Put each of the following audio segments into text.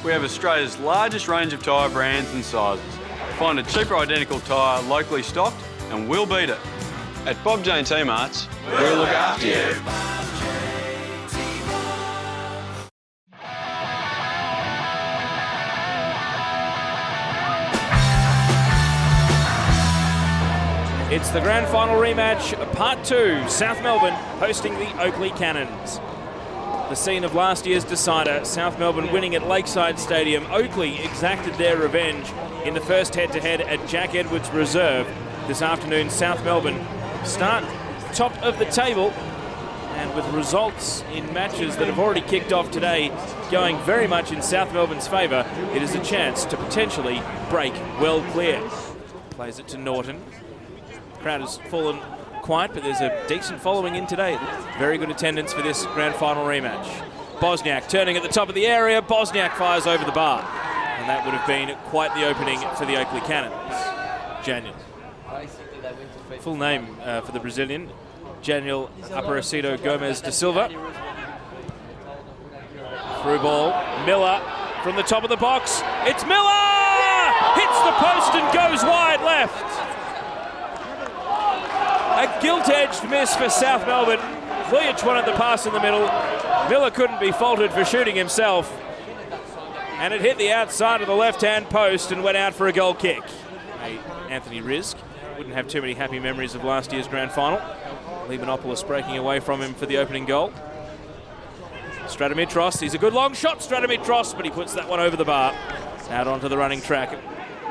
we have Australia's largest range of tyre brands and sizes. Find a cheaper identical tyre locally stocked and we'll beat it. At Bob Jane T-Marts, we'll look after you. It's the grand final rematch, part 2, South Melbourne hosting the Oakleigh Cannons. The scene of last year's decider, South Melbourne winning at Lakeside Stadium. Oakleigh exacted their revenge in the first head-to-head at Jack Edwards Reserve. This afternoon, South Melbourne start top of the table, and with results in matches that have already kicked off today going very much in South Melbourne's favour, it is a chance to potentially break well clear. Plays it to Norton. Crowd has fallen quiet, but there's a decent following in today. Very good attendance for this grand final rematch. Bosniak turning at the top of the area. Bosniak fires over the bar, and that would have been quite the opening for the Oakleigh Cannons. Janiel. Full name for the Brazilian, Janiel Aparecido Gomes da Silva. Through ball, Miller from the top of the box. It's Miller! Hits the post and goes wide left. A gilt-edged miss for South Melbourne. Lujic wanted the pass in the middle. Miller couldn't be faulted for shooting himself. And it hit the outside of the left-hand post and went out for a goal kick. Anthony Rizk wouldn't have too many happy memories of last year's grand final. Libanopoulos breaking away from him for the opening goal. Stratomitros, he's a good long shot, Stratomitros, but he puts that one over the bar. Out onto the running track.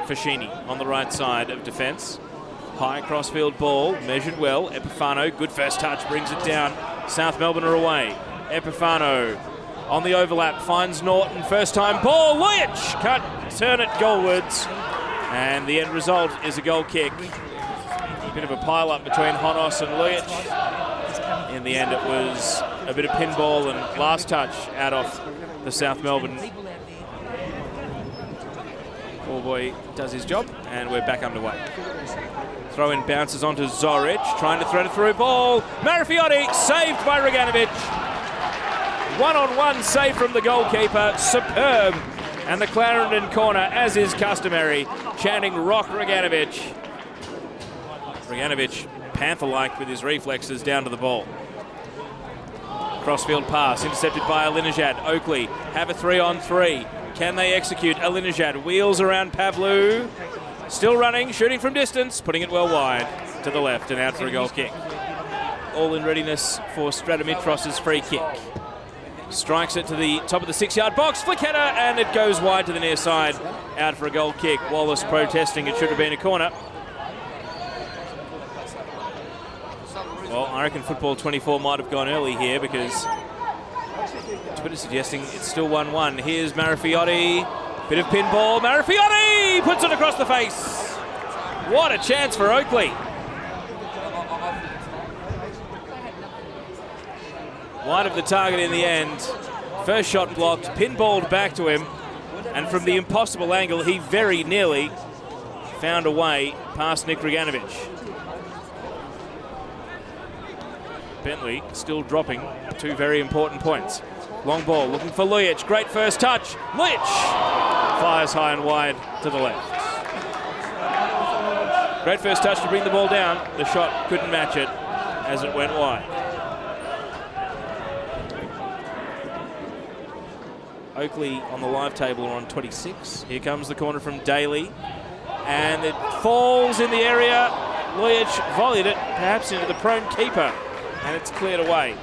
Fashini on the right side of defence. High crossfield ball, measured well. Epifano, good first touch, brings it down. South Melbourne are away. Epifano on the overlap, finds Norton, first time ball. Lujic can't turn it goalwards. And the end result is a goal kick. A bit of a pile-up between Honos and Lujic. In the end, it was a bit of pinball and last touch out of the South Melbourne. Ball boy does his job, and we're back underway. Throw-in bounces onto Zoric, trying to thread a through ball. Marifiotti saved by Reganovic. One-on-one save from the goalkeeper, superb. And the Clarendon corner, as is customary, chanting Rock Reganovic. Reganovic, panther-like with his reflexes down to the ball. Crossfield pass, intercepted by Alinejad. Oakleigh have a 3-on-3. Can they execute? Alinejad wheels around Pavlou. Still running, shooting from distance, putting it well wide to the left and out for a goal kick. All in readiness for Stratomitros' free kick. Strikes it to the top of the 6-yard box, flick header, and it goes wide to the near side, out for a goal kick. Wallace protesting it should have been a corner. Well, I reckon Football 24 might have gone early here because Twitter suggesting it's still 1-1. Here's Marifiotti. Bit of pinball. Marifiotti puts it across the face. What a chance for Oakleigh. Wide of the target in the end. First shot blocked, pinballed back to him. And from the impossible angle, he very nearly found a way past Nick Reganovic. Bentley still dropping 2 very important points. Long ball, looking for Lujic. Great first touch. Lujic fires high and wide to the left. Great first touch to bring the ball down. The shot couldn't match it as it went wide. Oakleigh on the live table are on 26. Here comes the corner from Daly. And it falls in the area. Lujic volleyed it, perhaps into the prone keeper. And it's cleared away.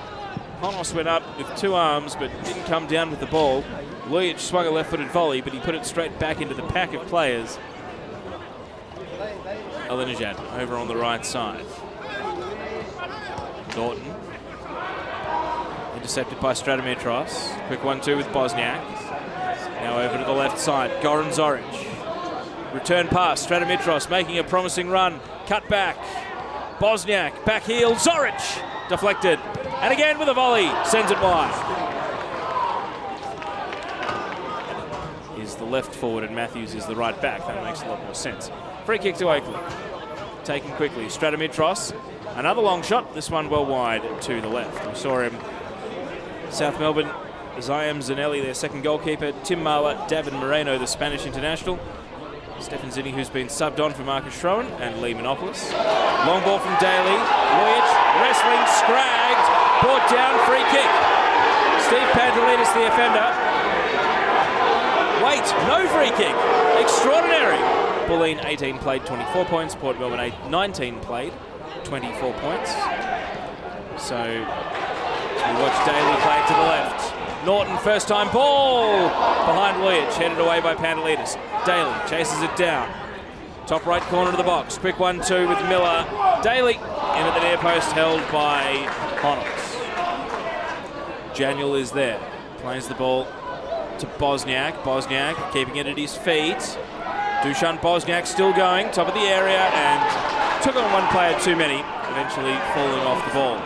Honos went up with 2 arms, but didn't come down with the ball. Lujic swung a left-footed volley, but he put it straight back into the pack of players. Alinejad over on the right side. Norton. Intercepted by Stratomitros. Quick 1-2 with Bosniak. Now over to the left side. Goran Zoric. Return pass. Stratomitros making a promising run. Cut back. Bosniak. Back heel. Zoric. Deflected. And again with a volley. Sends it wide. Is the left forward and Matthews is the right back. That makes a lot more sense. Free kick to Oakleigh. Taken quickly. Stratomitros. Another long shot. This one well wide to the left. We saw him. South Melbourne Zayam Zanelli, their second goalkeeper. Tim Marler, David Moreno, the Spanish international. Stefan Zinni, who's been subbed on for Marcus Schroen, and Lee Manopoulos. Long ball from Daly. Lujic, wrestling, scragged, brought down, free kick. Steve Pantelides, the offender. Wait, no free kick. Extraordinary. Bulleen, 18 played, 24 points. Port Melbourne, 19 played, 24 points. So, as we watch Daly play to the left. Norton, first time ball behind Lujic, headed away by Pantelides. Daly chases it down. Top right corner of the box. Quick 1-2 with Miller. Daly in at the near post, held by Honos. Daniel is there. Plays the ball to Bosniak. Bosniak keeping it at his feet. Dusan Bosniak still going, top of the area, and took on one player too many, eventually falling off the ball.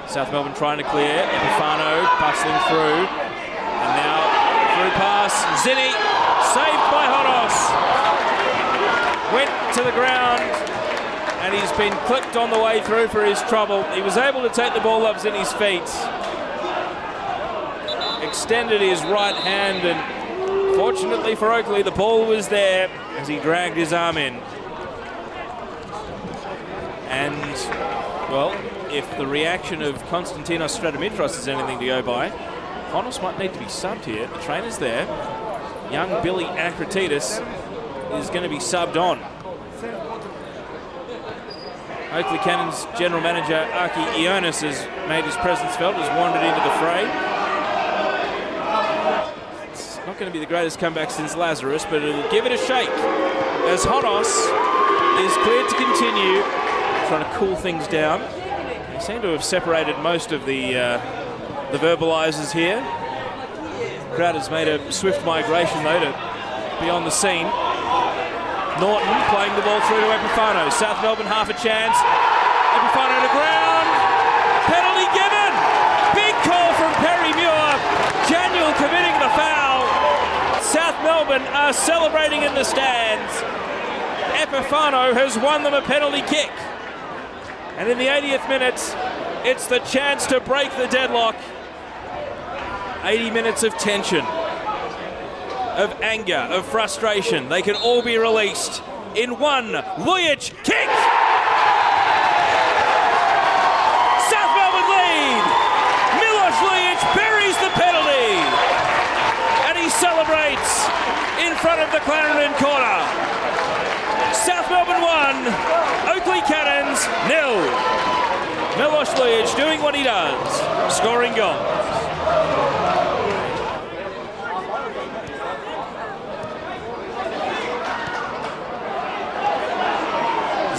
South Melbourne trying to clear. Epifano bustling through. And now through pass. Zinni saved by Honos. Went to the ground and he's been clipped on the way through for his trouble. He was able to take the ball off Zinni's feet. Extended his right hand, and fortunately for Oakleigh, the ball was there as he dragged his arm in. And, well, if the reaction of Konstantinos Stratomitros is anything to go by, Honos might need to be subbed here. The trainer's there. Young Billy Akratitis is going to be subbed on. Oakleigh Cannons general manager Aki Ionis has made his presence felt, has wandered into the fray. It's not going to be the greatest comeback since Lazarus, but it'll give it a shake as Honos is cleared to continue, trying to cool things down. They seem to have separated most of the verbalisers here. The crowd has made a swift migration, though, to be on the scene. Norton playing the ball through to Epifano. South Melbourne half a chance. Epifano to ground. Penalty given. Big call from Perry Muir. Daniel committing the foul. South Melbourne are celebrating in the stands. Epifano has won them a penalty kick. And in the 80th minute, it's the chance to break the deadlock. 80 minutes of tension, of anger, of frustration. They can all be released in one Lujic kick. South Melbourne lead. Milos Lujic buries the penalty. And he celebrates in front of the Clarendon corner. South Melbourne 1, Oakleigh Cannons 0. Milos Lujic doing what he does, scoring goals.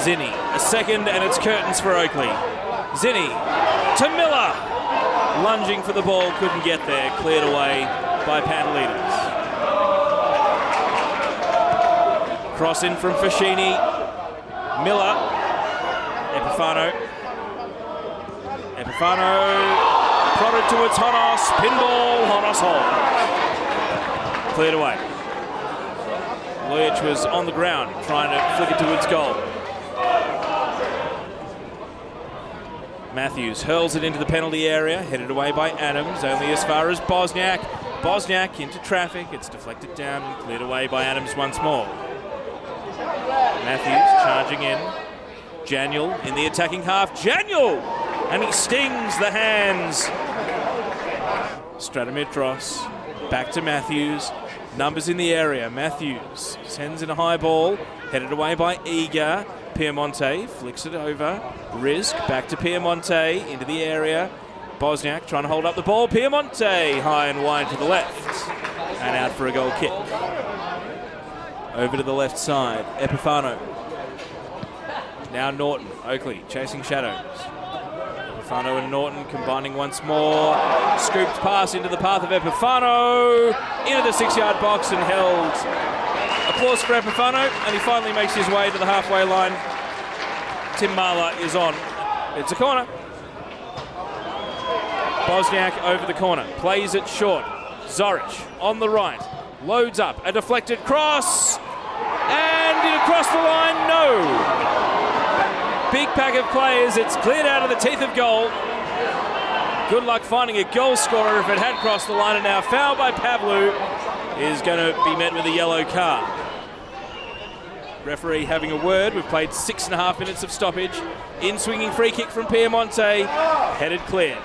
Zinni, a second, and it's curtains for Oakleigh. Zinni to Miller. Lunging for the ball, couldn't get there. Cleared away by Pantelides. Cross in from Fascini. Miller. Epifano. Epifano prodded towards Honos. Pinball. Honos hold. Cleared away. Lujic was on the ground trying to flick it towards goal. Matthews hurls it into the penalty area, headed away by Adams, only as far as Bosniak. Bosniak into traffic, it's deflected down and cleared away by Adams once more. Matthews charging in. Daniel in the attacking half. Daniel! And he stings the hands. Stratomitros back to Matthews. Numbers in the area. Matthews sends in a high ball, headed away by Eager. Piemonte flicks it over. Rizk back to Piemonte into the area. Bosniak trying to hold up the ball. Piemonte high and wide to the left and out for a goal kick. Over to the left side. Epifano. Now Norton. Oakleigh chasing shadows. Epifano and Norton combining once more. Scooped pass into the path of Epifano. Into the 6-yard box and held. Applause for Epifano, and he finally makes his way to the halfway line. Tim Marler is on. It's a corner. Bosniak over the corner. Plays it short. Zoric on the right. Loads up. A deflected cross. And across the line, no. Big pack of players. It's cleared out of the teeth of goal. Good luck finding a goal scorer if it had crossed the line, and now foul by Pavlu is going to be met with a yellow card. Referee having a word. We've played 6.5 minutes of stoppage. In-swinging free kick from Piemonte, headed clear.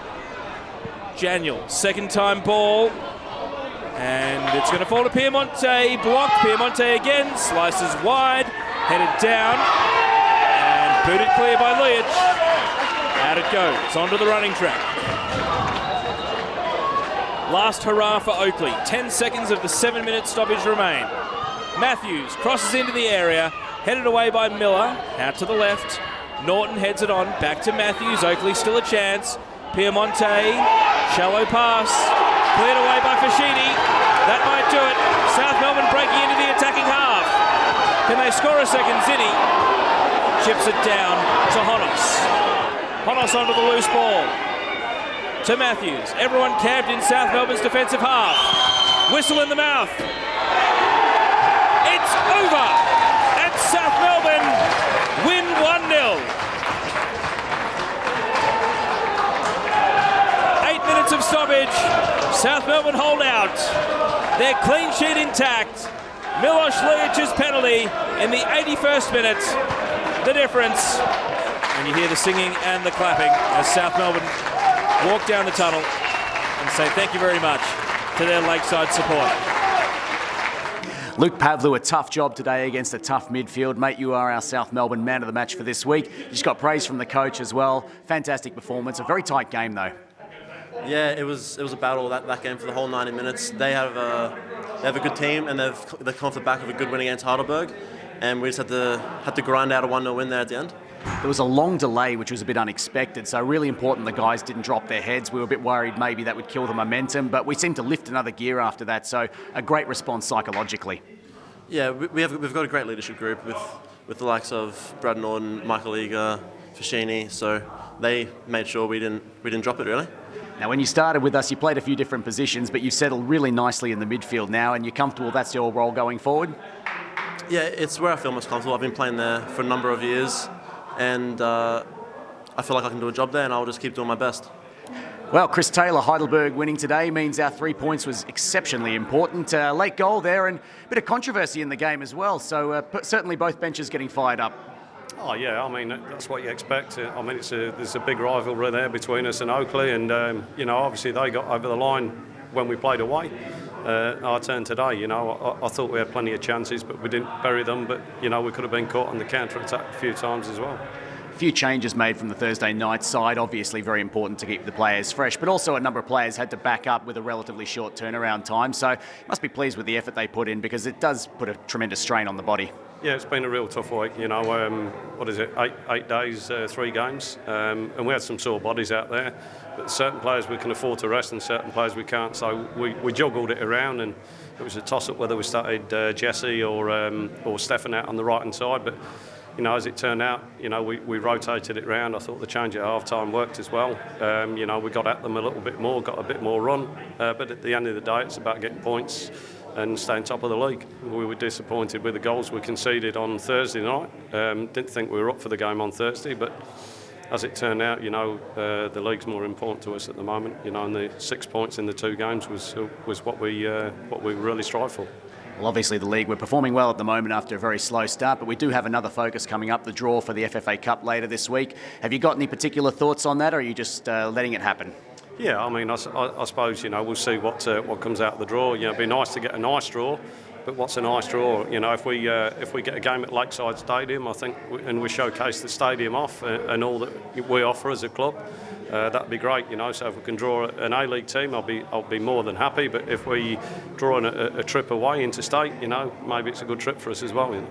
Janiel, second time ball, and it's going to fall to Piemonte, blocked. Piemonte again, slices wide, headed down, and booted clear by Lujic. Out it goes, onto the running track. Last hurrah for Oakleigh. 10 seconds of the 7-minute stoppage remain. Matthews crosses into the area, headed away by Miller, out to the left. Norton heads it on, back to Matthews. Oakleigh still a chance. Piemonte, shallow pass, cleared away by Fascini. That might do it. South Melbourne breaking into the attacking half. Can they score a second? Zinni chips it down to Honos. Honos onto the loose ball. To Matthews. Everyone camped in South Melbourne's defensive half. Whistle in the mouth. It's over. And South Melbourne win 1-0. 8 minutes of stoppage. South Melbourne hold out. Their clean sheet intact. Milos Lujic's penalty in the 81st minute. The difference. And you hear the singing and the clapping as South Melbourne walk down the tunnel and say thank you very much to their lakeside support. Luke Pavlu, a tough job today against a tough midfield. Mate, you are our South Melbourne man of the match for this week. You just got praise from the coach as well. Fantastic performance. A very tight game though. Yeah, it was a battle that game for the whole 90 minutes. They have a good team, and they've come off the back of a good win against Heidelberg, and we just had to grind out a 1-0 win there at the end. There was a long delay, which was a bit unexpected, so really important the guys didn't drop their heads. We were a bit worried maybe that would kill the momentum, but we seemed to lift another gear after that, so a great response psychologically. Yeah, we've got a great leadership group with the likes of Brad Norton, Michael Eager, Fascini, so they made sure we didn't drop it really. Now, when you started with us, you played a few different positions, but you've settled really nicely in the midfield now, and you're comfortable that's your role going forward? Yeah, it's where I feel most comfortable. I've been playing there for a number of years, and I feel like I can do a job there, and I'll just keep doing my best. Well, Chris Taylor, Heidelberg winning today means our 3 points was exceptionally important. Late goal there, and a bit of controversy in the game as well, so certainly both benches getting fired up. Oh yeah, I mean that's what you expect. I mean there's a big rivalry there between us and Oakleigh, and obviously they got over the line when we played away. Our turn today, I thought we had plenty of chances, but we didn't bury them. But we could have been caught on the counter attack a few times as well. A few changes made from the Thursday night side, obviously very important to keep the players fresh, but also a number of players had to back up with a relatively short turnaround time. So you must be pleased with the effort they put in, because it does put a tremendous strain on the body. Yeah, it's been a real tough week. What is it? 8 days, 3 games, and we had some sore bodies out there. But certain players we can afford to rest, and certain players we can't. So we juggled it around, and it was a toss-up whether we started Jesse or Stefan out on the right-hand side. But as it turned out, we rotated it around. I thought the change at half-time worked as well. We got at them a little bit more, got a bit more run. But at the end of the day, it's about getting points and staying top of the league. We were disappointed with the goals we conceded on Thursday night. Didn't think we were up for the game on Thursday, but as it turned out, the league's more important to us at the moment. And the 6 points in the 2 games was what we really strive for. Well, obviously the league, we're performing well at the moment after a very slow start, but we do have another focus coming up, the draw for the FFA Cup later this week. Have you got any particular thoughts on that, or are you just letting it happen? Yeah, I mean, I suppose, we'll see what comes out of the draw. It'd be nice to get a nice draw, but what's a nice draw? If we get a game at Lakeside Stadium, I think, and we showcase the stadium off and all that we offer as a club, that'd be great. So if we can draw an A-League team, I'll be more than happy. But if we draw a trip away interstate, maybe it's a good trip for us as well.